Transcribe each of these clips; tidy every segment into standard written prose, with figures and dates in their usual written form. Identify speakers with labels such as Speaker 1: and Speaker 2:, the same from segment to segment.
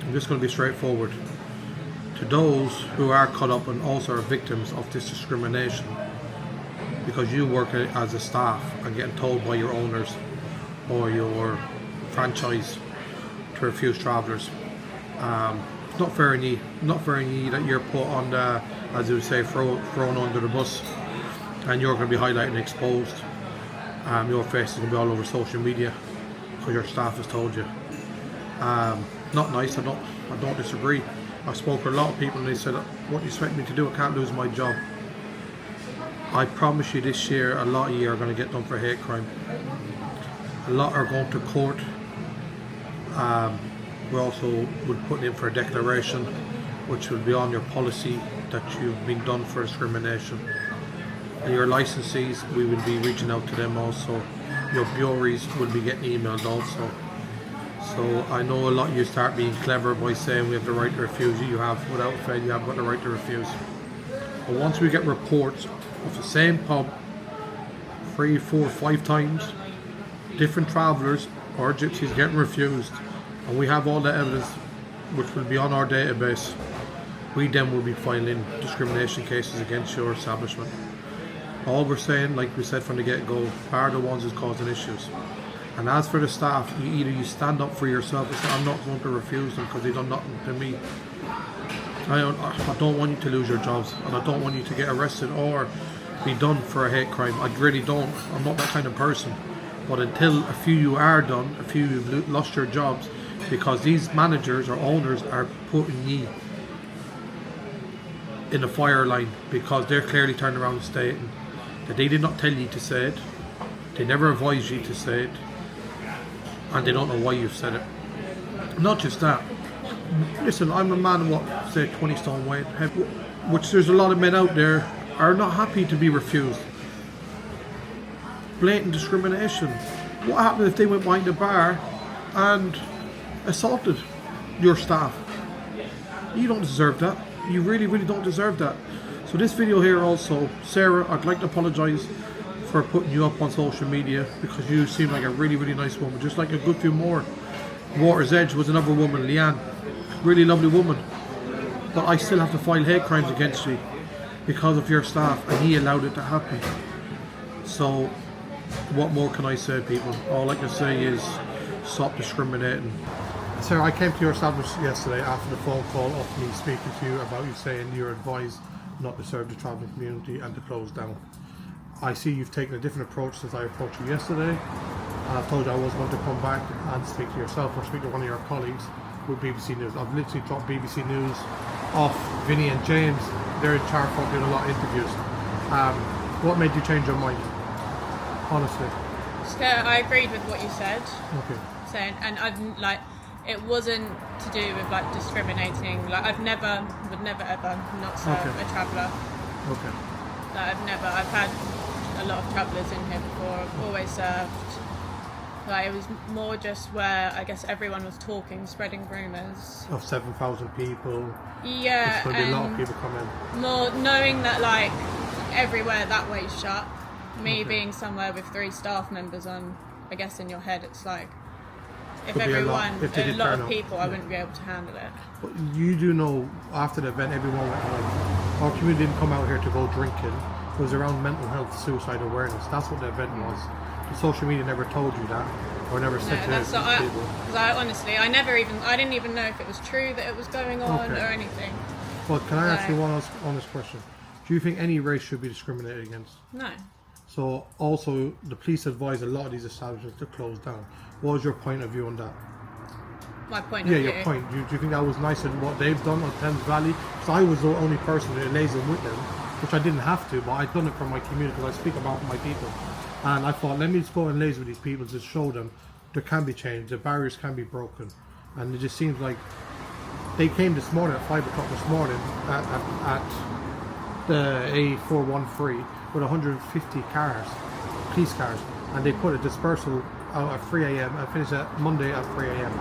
Speaker 1: I'm just going to be straightforward. To those who are caught up and also are victims of this discrimination, because you work as a staff and getting told by your owners or your franchise to refuse travellers, it's not fair in you that you're put on the, as you would say, thrown under the bus, and you're going to be highlighted and exposed. Your face is going to be all over social media because your staff has told you. Not nice. I don't disagree. I spoke to a lot of people and they said, what do you expect me to do? I can't lose my job. I promise you this year, a lot of you are going to get done for hate crime. A lot are going to court. We also would put in for a declaration which will be on your policy that you've been done for discrimination. And your licensees, we will be reaching out to them also. Your bureaus will be getting emailed also. So I know a lot of you start being clever by saying we have the right to refuse. You have, without fail, you have got the right to refuse. But once we get reports of the same pub 3, 4, 5 times, different travellers or gypsies getting refused, and we have all the evidence which will be on our database, we then will be filing discrimination cases against your establishment. All we're saying, like we said from the get-go, are the ones who's causing issues. And as for the staff, you stand up for yourself and say, I'm not going to refuse them because they've done nothing to me. I don't want you to lose your jobs, and I don't want you to get arrested or be done for a hate crime. I really don't. I'm not that kind of person. But until a few of you are done, a few of you have lost your jobs, because these managers or owners are putting you in the fire line, because they're clearly turning around and stating that they did not tell you to say it, they never advised you to say it, and they don't know why you've said it. Not just that. Listen, I'm a man of what, say 20 stone weight, which there's a lot of men out there are not happy to be refused. Blatant discrimination. What happened if they went behind the bar and assaulted your staff? You don't deserve that. You really, really don't deserve that. So this video here also, Sarah, I'd like to apologise for putting you up on social media, because you seem like a really, really nice woman, just like a good few more. Water's Edge was another woman, Leanne, really lovely woman, but I still have to file hate crimes against you because of your staff, and he allowed it to happen. So what more can I say, people? All I can say is stop discriminating. Sarah, I came to your establishment yesterday after the phone call of me speaking to you about you saying you're advised not to serve the travelling community and to close down. I see you've taken a different approach since I approached you yesterday, and I've told you I was going to come back and speak to yourself or speak to one of your colleagues with BBC News. I've literally dropped BBC News off Vinny and James. They're in charge of doing a lot of interviews. What made you change your mind? Honestly.
Speaker 2: So I agreed with what you said.
Speaker 1: Okay.
Speaker 2: Saying, and I've like, it wasn't to do with like discriminating. Like would never ever not serve a traveller.
Speaker 1: Okay.
Speaker 2: Like I've had a lot of travellers in here before. I've always served. Like it was more just where I guess everyone was talking, spreading rumours.
Speaker 1: Of 7,000 people.
Speaker 2: Yeah.
Speaker 1: There's going to be a lot of people coming.
Speaker 2: More knowing that like everywhere that way's shut. Me being somewhere with 3 staff members on, I guess in your head it's like, if everyone, a lot of people, I wouldn't be able to handle it.
Speaker 1: But you do know, after the event, everyone went home. Our community didn't come out here to go drinking. It was around mental health, suicide awareness. That's what the event was. The social media never told you that, or never said to people.
Speaker 2: Because I honestly, I didn't even know if it was true that it was going on or anything.
Speaker 1: But can I ask you one honest question? Do you think any race should be discriminated against?
Speaker 2: No.
Speaker 1: So also, the police advise a lot of these establishments to close down. What was your point of view on that?
Speaker 2: My point of view?
Speaker 1: Yeah, your point. Do you think that was nice in what they've done on Thames Valley? Because I was the only person that liaised with them, which I didn't have to, but I'd done it for my community because I speak about my people. And I thought, let me just go and liaise with these people to show them there can be change, the barriers can be broken. And it just seems like they came this morning at 5 o'clock this morning at the A413 with 150 cars, police cars, and they put a dispersal out at 3 a.m. and finished at Monday at 3 a.m.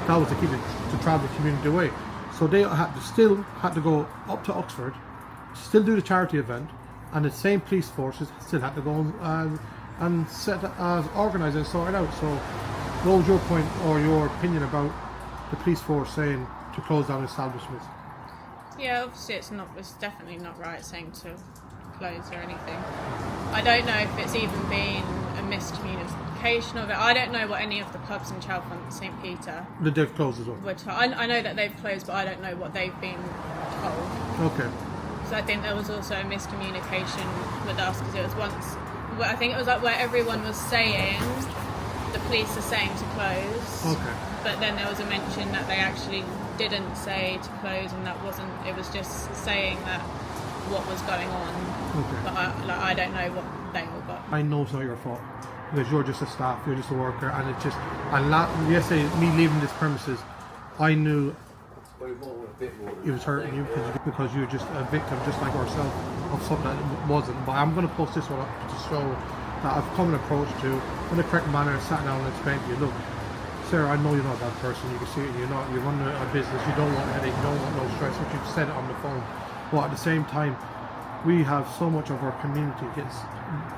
Speaker 1: That was to keep the travel community away. So they still had to go up to Oxford, still do the charity event, and the same police forces still had to go and organise and sort it out. So what was your point or your opinion about the police force saying to close down establishments?
Speaker 2: Yeah, obviously it's definitely not right saying to close or anything. I don't know if it's even been a miscommunication of it. I don't know what any of the pubs in Chalfont, St Peter,
Speaker 1: The they've closed as well.
Speaker 2: I know that they've closed, but I don't know what they've been told.
Speaker 1: Okay.
Speaker 2: So I think there was also a miscommunication with us because it was once, I think it was like where everyone was saying the police are saying to close.
Speaker 1: Okay.
Speaker 2: But then there was a mention that they actually didn't say to close, and that wasn't. It was just saying that what was going on.
Speaker 1: Okay.
Speaker 2: But I don't know what they all got.
Speaker 1: I know it's not your fault because you're just a staff, you're just a worker, and it just. And yesterday, me leaving this premises, I knew it was hurting you because you're just a victim, just like ourselves, of something that wasn't. But I'm going to post this one up to show that I've come and approached you in the correct manner and sat down and explained to you, look, Sarah, I know you're not that person, you can see it, you're running a business, you don't want headache, you don't want no stress, but you've said it on the phone. But at the same time, we have so much of our community gets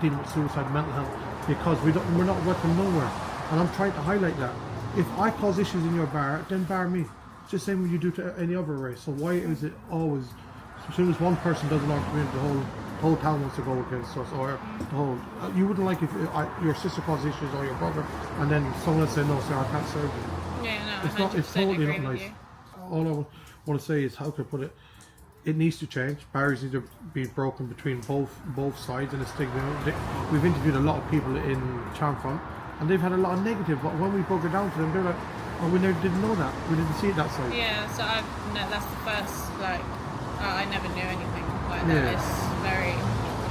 Speaker 1: dealing with suicide, mental health, because we're not working nowhere. And I'm trying to highlight that. If I cause issues in your bar, then bar me. It's the same when you do to any other race. So why is it always, as soon as one person does in our community, the whole town wants to go against us, or the whole, you wouldn't like if your sister caused issues or your brother, and then someone said, no, sir, I can't serve you.
Speaker 2: Yeah, no,
Speaker 1: It's totally not nice.
Speaker 2: You.
Speaker 1: All I want to say is, how can I put it? It needs to change. Barriers need to be broken between both sides, and the stigma. We've interviewed a lot of people in Chalfont, and they've had a lot of negative. But when we broke it down to them, they're like, "Oh, we never didn't know that. We didn't see it that side."
Speaker 2: Yeah, so that's the first I never knew anything like that.
Speaker 1: Yeah.
Speaker 2: It's very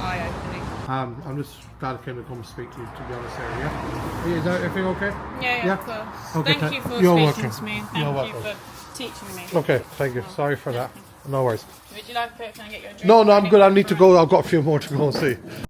Speaker 2: eye-opening.
Speaker 1: I'm just glad I came to come speak to you. To be honest, Sarah. Yeah. Is that everything okay?
Speaker 2: Yeah, of course.
Speaker 1: Okay,
Speaker 2: Thank you for
Speaker 1: you're
Speaker 2: speaking
Speaker 1: welcome.
Speaker 2: to me.
Speaker 1: You're
Speaker 2: Thank you
Speaker 1: welcome.
Speaker 2: for teaching me.
Speaker 1: Okay, thank you. Sorry for that. No worries.
Speaker 2: Would you like to get your drink?
Speaker 1: No, I'm good. I need to go. I've got a few more to go and see.